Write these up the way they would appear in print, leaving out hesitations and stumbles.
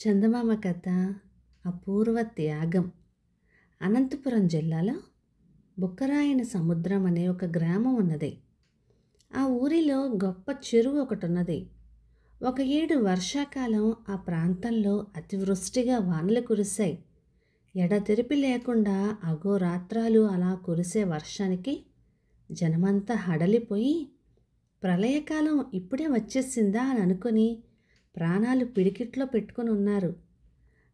చందమామ కథ అపూర్వ త్యాగం. అనంతపురం జిల్లాలో బుక్కరాయన సముద్రం అనే ఒక గ్రామం ఉన్నది. ఆ ఊరిలో గొప్ప చెరువు ఒకటి ఉన్నది. ఒక ఏడు వర్షాకాలం ఆ ప్రాంతంలో అతివృష్టిగా వానలు కురిశాయి. ఎడతెరిపి లేకుండా అఘోరాత్రాలు అలా కురిసే వర్షానికి జనమంతా హడలిపోయి ప్రళయకాలం ఇప్పుడే వచ్చేసిందా అని అనుకుని ప్రాణాలు పిడికిట్లో పెట్టుకొని ఉన్నారు.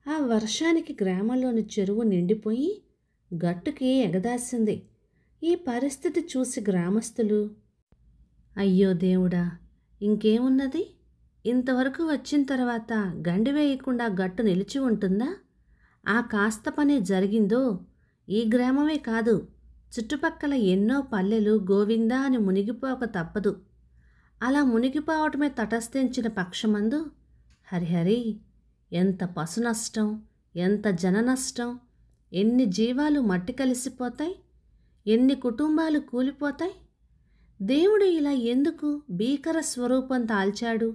ఆ వర్షానికి గ్రామంలోని చెరువు నిండిపోయి గట్టుకి ఎగదాసింది. ఈ పరిస్థితి చూసి గ్రామస్తులు, అయ్యో దేవుడా, ఇంకేమున్నది, ఇంతవరకు వచ్చిన తర్వాత గండి వేయకుండా గట్టు నిలిచి ఉంటుందా? ఆ కాస్త పని జరిగిందో ఈ గ్రామమే కాదు, చుట్టుపక్కల ఎన్నో పల్లెలు గోవిందా అని మునిగిపోక తప్పదు. అలా మునిగిపోవటమే తటస్థించిన పక్షమందు హరిహరి, ఎంత పశు నష్టం, ఎంత జన నష్టం, ఎన్ని జీవాలు మట్టి కలిసిపోతాయి, ఎన్ని కుటుంబాలు కూలిపోతాయి. దేవుడు ఇలా ఎందుకు భీకర స్వరూపం తాల్చాడు?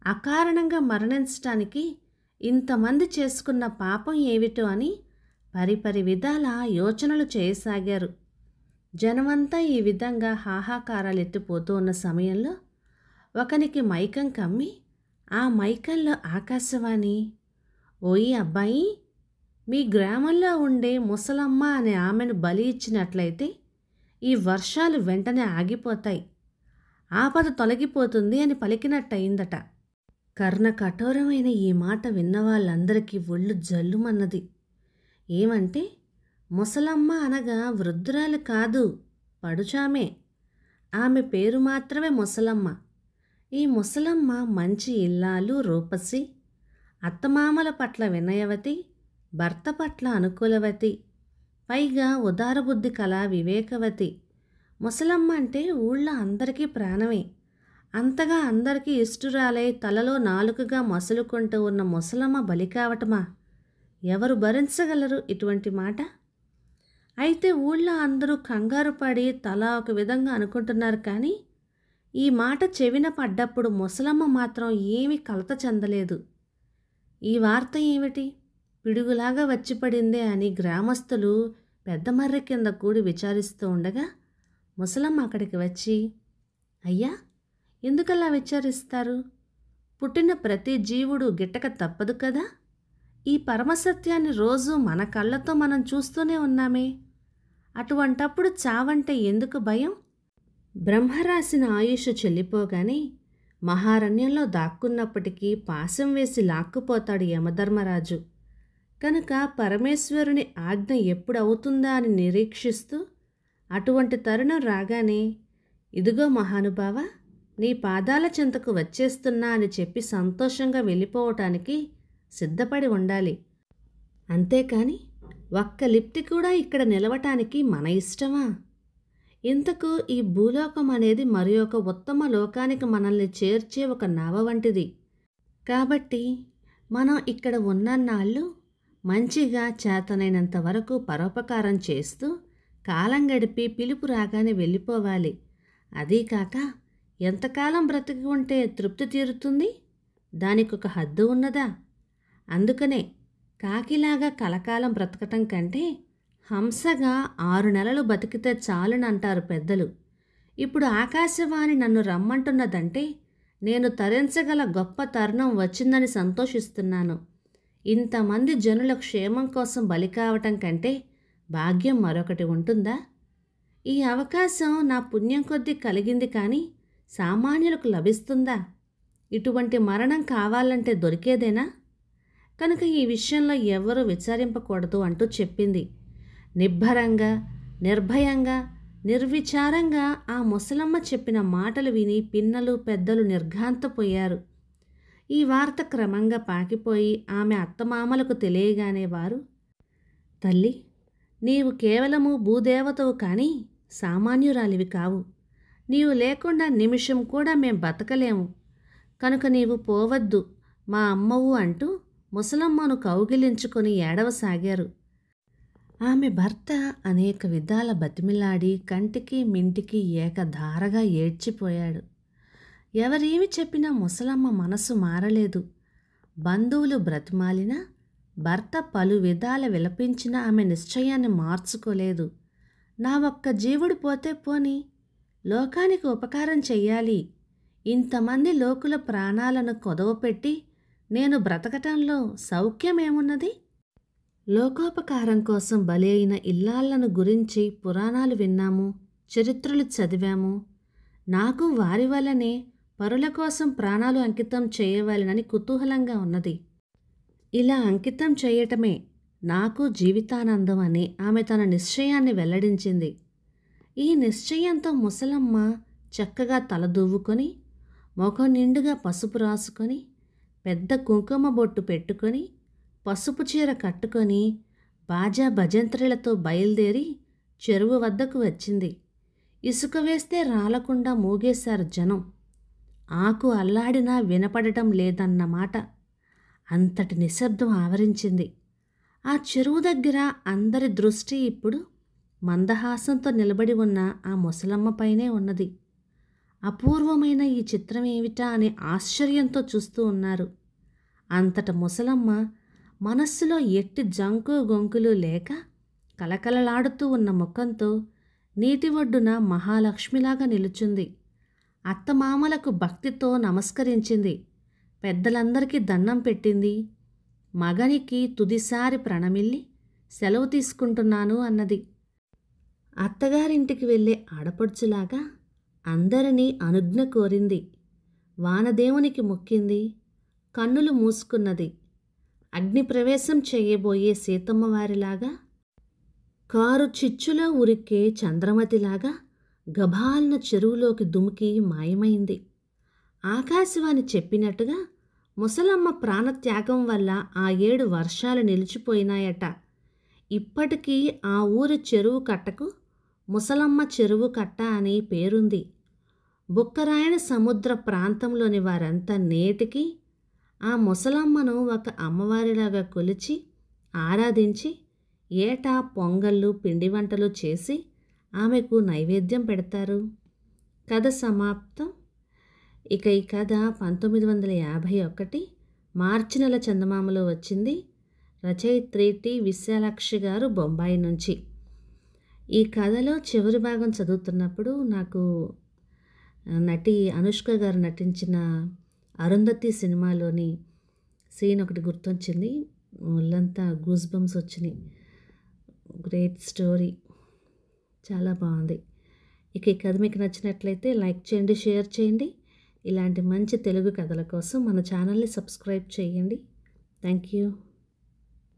అకారణంగా మరణించటానికి ఇంతమంది చేసుకున్న పాపం ఏమిటో అని పరిపరి విధాల యోచనలు చేయసాగారు. జనమంతా ఈ విధంగా హాహాకారాలు ఎత్తిపోతూ ఉన్న సమయంలో ఒకనికి మైకం కమ్మి ఆ మైకంలో ఆకాశవాణి, ఓయి అబ్బాయి, మీ గ్రామంలో ఉండే ముసలమ్మ అనే ఆమెను బలి ఇచ్చినట్లయితే ఈ వర్షాలు వెంటనే ఆగిపోతాయి, ఆపద తొలగిపోతుంది అని పలికినట్టయిందట. కర్ణ కఠోరమైన ఈ మాట విన్న వాళ్ళందరికీ ఒళ్ళు జల్లుమన్నది. ఏమంటే ముసలమ్మ అనగా వృద్ధురాలు కాదు, పడుచామే. ఆమె పేరు మాత్రమే ముసలమ్మ. ఈ ముసలమ్మ మంచి ఇల్లాలు, రూపసి, అత్తమామల పట్ల వినయవతి, భర్త పట్ల అనుకూలవతి, పైగా ఉదారబుద్ధి కల వివేకవతి. ముసలమ్మ అంటే ఊళ్ళో అందరికీ ప్రాణమే. అంతగా అందరికీ ఇష్టురాలై తలలో నాలుకగా మసులుకుంటూ ఉన్న ముసలమ్మ బలి కావటమా? ఎవరు భరించగలరు ఇటువంటి మాట? అయితే ఊళ్ళో అందరూ కంగారు పడి తలా ఒక విధంగా అనుకుంటున్నారు. కానీ ఈ మాట చెవిన పడ్డప్పుడు ముసలమ్మ మాత్రం ఏమీ కలత చెందలేదు. ఈ వార్త ఏమిటి, పిడుగులాగా వచ్చిపడిందే అని గ్రామస్తులు పెద్ద మర్రి కింద కూడి విచారిస్తూ ఉండగా ముసలమ్మ అక్కడికి వచ్చి, అయ్యా, ఎందుకలా విచారిస్తారు? పుట్టిన ప్రతి జీవుడు గిట్టక తప్పదు కదా. ఈ పరమసత్యాన్ని రోజు మన కళ్ళతో మనం చూస్తూనే ఉన్నామే. అటువంటప్పుడు చావంటే ఎందుకు భయం? బ్రహ్మ రాసిన ఆయుష్ చెల్లిపోగానే మహారణ్యంలో దాక్కున్నప్పటికీ పాశం వేసి లాక్కుపోతాడు యమధర్మరాజు. కనుక పరమేశ్వరుని ఆజ్ఞ ఎప్పుడు అవుతుందా అని నిరీక్షిస్తూ అటువంటి తరుణం రాగానే, ఇదిగో మహానుభావ, నీ పాదాల చెంతకు వచ్చేస్తున్నా అని చెప్పి సంతోషంగా వెళ్ళిపోవటానికి సిద్ధపడి ఉండాలి. అంతేకాని ఒక్క లిప్తి కూడా ఇక్కడ నిలవటానికి మన ఇష్టమా? ఇంతకు ఈ భూలోకం అనేది మరి ఒక ఉత్తమ లోకానికి మనల్ని చేర్చే ఒక నావ వంటిది. కాబట్టి మనం ఇక్కడ ఉన్నన్నాళ్ళు మంచిగా చేతనైనంత వరకు పరోపకారం చేస్తూ కాలం గడిపి పిలుపు రాగానే వెళ్ళిపోవాలి. అదీ కాక ఎంతకాలం బ్రతికి ఉంటే తృప్తి తీరుతుంది? దానికి ఒక హద్దు ఉన్నదా? అందుకనే కాకిలాగా కలకాలం బ్రతకటం కంటే హంసగా 6 నెలలు బతికితే చాలునంటారు పెద్దలు. ఇప్పుడు ఆకాశవాణి నన్ను రమ్మంటున్నదంటే నేను తరించగల గొప్ప తరుణం వచ్చిందని సంతోషిస్తున్నాను. ఇంతమంది జనుల క్షేమం కోసం బలి కావటం కంటే భాగ్యం మరొకటి ఉంటుందా? ఈ అవకాశం నా పుణ్యం కొద్దీ కలిగింది, కానీ సామాన్యులకు లభిస్తుందా? ఇటువంటి మరణం కావాలంటే దొరికేదేనా? కనుక ఈ విషయంలో ఎవ్వరూ విచారింపకూడదు అంటూ చెప్పింది. నిబ్బరంగా, నిర్భయంగా, నిర్విచారంగా ఆ ముసలమ్మ చెప్పిన మాటలు విని పిన్నలు పెద్దలు నిర్ఘాంతపోయారు. ఈ వార్త క్రమంగా పాకిపోయి ఆమె అత్తమామలకు తెలియగానే వారు, తల్లి, నీవు కేవలము భూదేవతవు కానీ సామాన్యురాలివి కావు. నీవు లేకుండా నిమిషం కూడా మేం బతకలేము. కనుక నీవు పోవద్దు, మా అమ్మవు అంటూ ముసలమ్మను కౌగిలించుకొని ఏడవసాగారు. ఆమె భర్త అనేక విధాల బతిమిలాడి కంటికి మింటికి ఏకధారగా ఏడ్చిపోయాడు. ఎవరేమి చెప్పినా ముసలమ్మ మనసు మారలేదు. బంధువులు బ్రతిమాలినా, భర్త పలు విధాల విలపించిన ఆమె నిశ్చయాన్ని మార్చుకోలేదు. నా ఒక్క జీవుడు పోతే పోని, లోకానికి ఉపకారం చెయ్యాలి. ఇంతమంది లోకుల ప్రాణాలను కొదవపెట్టి నేను బ్రతకటంలో సౌఖ్యమేమున్నది? లోకోపకారం కోసం బలి అయిన ఇల్లాళ్లను గురించి పురాణాలు విన్నాము, చరిత్రలు చదివాము. నాకు వారి వల్లనే పరుల కోసం ప్రాణాలు అంకితం చేయవాలనని కుతూహలంగా ఉన్నది. ఇలా అంకితం చేయటమే నాకు జీవితానందం అని ఆమె తన నిశ్చయాన్ని వెల్లడించింది. ఈ నిశ్చయంతో ముసలమ్మ చక్కగా తలదూవుకొని, ముఖం నిండుగా పసుపు రాసుకొని, పెద్ద కుంకుమ బొట్టు పెట్టుకొని, పసుపు చీర కట్టుకొని, బాజా భజంత్రులతో బయలుదేరి చెరువు వద్దకు వచ్చింది. ఇసుక వేస్తే రాలకుండా మూగేశారు జనం. ఆకు అల్లాడినా వినపడటం లేదన్నమాట. అంతటి నిశ్శబ్దం ఆవరించింది. ఆ చెరువు దగ్గర అందరి దృష్టి ఇప్పుడు మందహాసంతో నిలబడి ఉన్న ఆ ముసలమ్మపైనే ఉన్నది. అపూర్వమైన ఈ చిత్రం ఏమిటా అని ఆశ్చర్యంతో చూస్తూ ఉన్నారు. అంతట ముసలమ్మ మనస్సులో ఎట్టి జంకు గొంకులు లేక కలకలలాడుతూ ఉన్న ముఖంతో నీటి ఒడ్డున మహాలక్ష్మిలాగా నిలుచుంది. అత్తమామలకు భక్తితో నమస్కరించింది. పెద్దలందరికీ దండం పెట్టింది. మగనికి తుదిసారి ప్రణమిల్లి సెలవు తీసుకుంటున్నాను అన్నది. అత్తగారింటికి వెళ్ళే ఆడపడుచులాగా అందరినీ అనుజ్ఞ కోరింది. వానదేవునికి మొక్కింది. కన్నులు మూసుకున్నది. అగ్నిప్రవేశం చేయబోయే సీతమ్మవారిలాగా, కారు చిచ్చులో ఉరికే చంద్రమతిలాగా గభాలను చెరువులోకి దుమికి మాయమైంది. ఆకాశవాణి చెప్పినట్టుగా ముసలమ్మ ప్రాణత్యాగం వల్ల ఆ 7 వర్షాలు నిలిచిపోయినాయట. ఇప్పటికీ ఆ ఊరి చెరువు కట్టకు ముసలమ్మ చెరువు కట్ట అని పేరుంది. బుక్కరాయన సముద్ర ప్రాంతంలోని వారంతా నేటికి ఆ ముసలమ్మను ఒక అమ్మవారిలాగా కొలిచి ఆరాధించి ఏటా పొంగళ్ళు, పిండి వంటలు చేసి ఆమెకు నైవేద్యం పెడతారు. కథ సమాప్తం. ఇక ఈ కథ 1951 మార్చి నెల చందమామలో వచ్చింది. రచయిత్రి టి. విశాలాక్షి గారు, బొంబాయి నుంచి. ఈ కథలో చివరి భాగం చదువుతున్నప్పుడు నాకు నటి అనుష్క గారు నటించిన అరుంధతి సినిమాలోని సీన్ ఒకటి గుర్తొచ్చింది. ఒళ్ళంతా గూస్ బంప్స్ వచ్చినాయి. గ్రేట్ స్టోరీ, చాలా బాగుంది. ఇక ఈ కథ మీకు నచ్చినట్లయితే లైక్ చేయండి, షేర్ చేయండి. ఇలాంటి మంచి తెలుగు కథల కోసం మన ఛానల్ని సబ్స్క్రైబ్ చేయండి. Thank you.